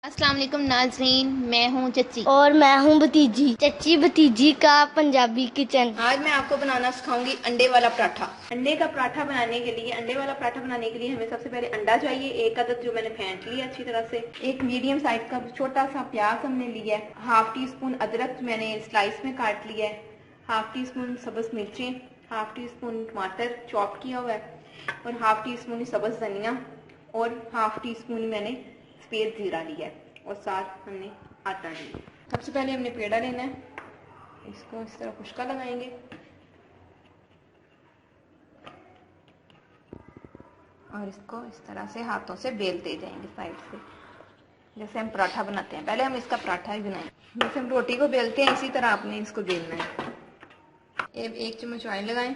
अस्सलाम वालेकुम नाज़रीन, मैं हूँ चच्ची और मैं हूँ भतीजी। चच्ची भतीजी का पंजाबी किचन। आज मैं आपको बनाना सिखाऊंगी अंडे वाला पराठा। अंडे का पराठा बनाने के लिए हमें सबसे पहले अंडा चाहिए। एक अदद जो मैंने फेंट लिया अच्छी तरह से। एक मीडियम साइज का छोटा सा प्याज हमने लिया है। हाफ टी स्पून अदरक मैंने स्लाइस में काट लिया है। हाफ टी स्पून सब्ज मिर्चें, हाफ टी स्पून टमाटर चॉप किया हुआ है और हाफ टी स्पून सब्ज धनिया और हाफ टी स्पून मैंने सफेद जीरा लिया है और साथ हमने आटा लिया। सबसे पहले हमने पेड़ा लेना है, इसको इस तरह खुशका लगाएंगे और इसको इस तरह से हाथों से बेलते जाएंगे साइड से, जैसे हम पराठा बनाते हैं। पहले हम इसका पराठा ही बनाएंगे। जैसे हम रोटी को बेलते हैं इसी तरह आपने इसको बेलना है। एक चम्मच ऑयल लगाएं,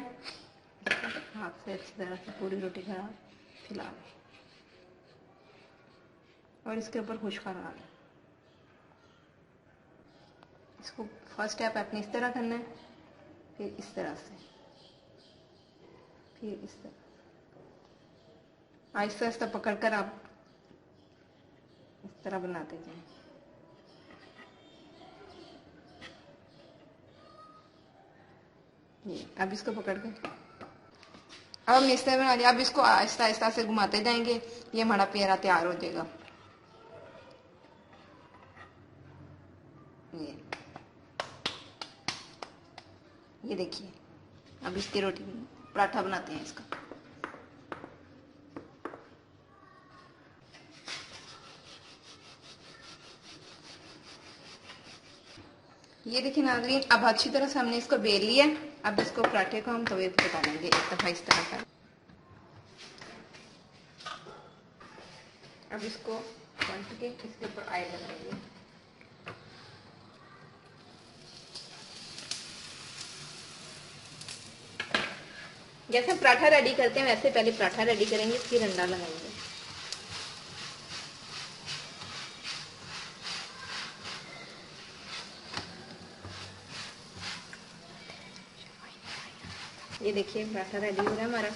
हाथ से अच्छी तरह से पूरी रोटी का फैला लें और इसके ऊपर खुशका लगा लें। इसको फर्स्ट स्टेप आपने इस तरह करना है, फिर इस तरह से, फिर इस तरह आहिस्ता आहिस्ता पकड़कर आप इस तरह बनाते जाएं। ये अब इसको पकड़ के अब हमने इस तरह बना लिया। अब इसको आहिस्ता आहिस्ता से घुमाते जाएंगे, ये हमारा पेड़ा तैयार हो जाएगा। ये देखिए, अब इसकी रोटी पराठा बनाते हैं इसका। ये देखिए नाज़रीन, अब अच्छी तरह से हमने इसको बेल लिया। अब इसको पराठे को हम तवे पे डालेंगे एक दफा इस तरह का। अब इसको पलट के इसके ऊपर ऑयल लगाएंगे। जैसे पराठा रेडी करते हैं वैसे पहले पराठा रेडी करेंगे, फिर अंडा लगाएंगे। ये देखिए पराठा रेडी हो रहा है हमारा।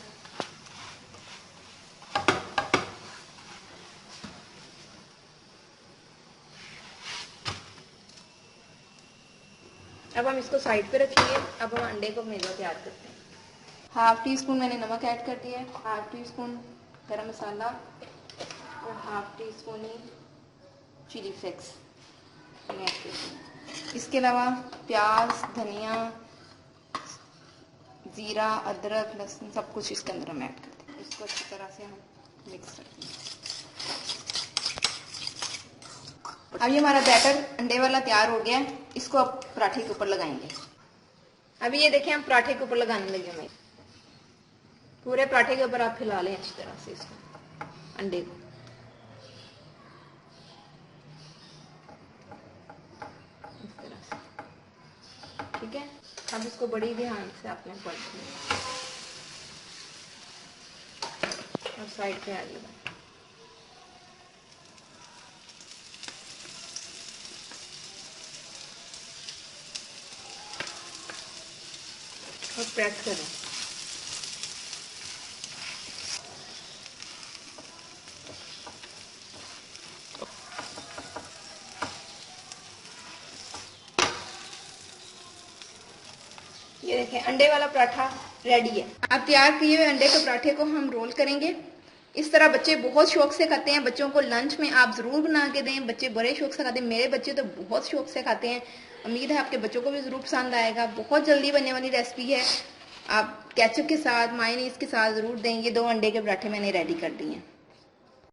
अब हम इसको साइड पे रखेंगे। अब हम अंडे को मेज़ा तैयार करते हैं। हाफ टी स्पून मैंने नमक ऐड कर दिया है, हाफ टी स्पून गरम मसाला और हाफ टी स्पून ही चिली फ्लेक्स ऐड कर दिया। इसके अलावा प्याज, धनिया, जीरा, अदरक, लहसुन सब कुछ इसके अंदर हम ऐड करते हैं। इसको अच्छी तरह से हम मिक्स करते हैं। अब ये हमारा बैटर अंडे वाला तैयार हो गया है। इसको अब पराठे के ऊपर लगाएंगे। अभी ये देखें हम पराठे के ऊपर लगाने लगे। हमें पूरे पराठे के ऊपर आप फैला लें अच्छी तरह से इसको, अंडे को। इस तरह से, ठीक है। अब इसको बड़ी ध्यान से आपने पलटना और साइड पे आ जाएगा और प्रेस करें। ये देखें अंडे वाला पराठा रेडी है। अब तैयार किए हुए अंडे के पराठे को हम रोल करेंगे। इस तरह बच्चे बहुत शौक से खाते हैं। बच्चों को लंच में आप जरूर बना के दें, बच्चे बड़े शौक से खाते हैं। मेरे बच्चे तो बहुत शौक से खाते हैं। उम्मीद है आपके बच्चों को भी जरूर पसंद आएगा। बहुत जल्दी बनने वाली रेसिपी है। आप केचप के साथ, मायोनीज के साथ जरूर दें। ये 2 अंडे के पराठे मैंने रेडी कर दिए हैं।